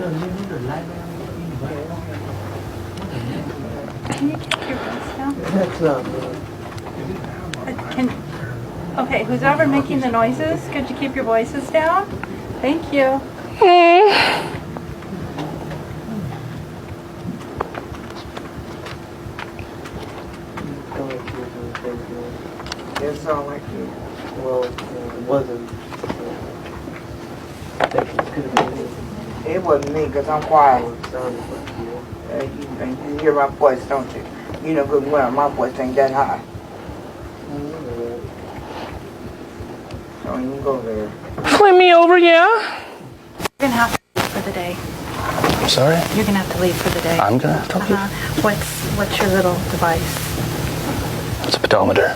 Can you keep your voice down? That's not me. Okay, who's ever making the noises, could you keep your voices down? Thank you. It sounded like you. Well, it wasn't. I think it could have been me. It wasn't me, because I'm quiet. It sounded like you. You hear my voice, don't you? You know good and well, my voice ain't that high. Don't even go there. Flip me over, yeah? You're gonna have to leave for the day. I'm sorry? You're gonna have to leave for the day. I'm gonna have to leave? What's your little device? It's a pedometer.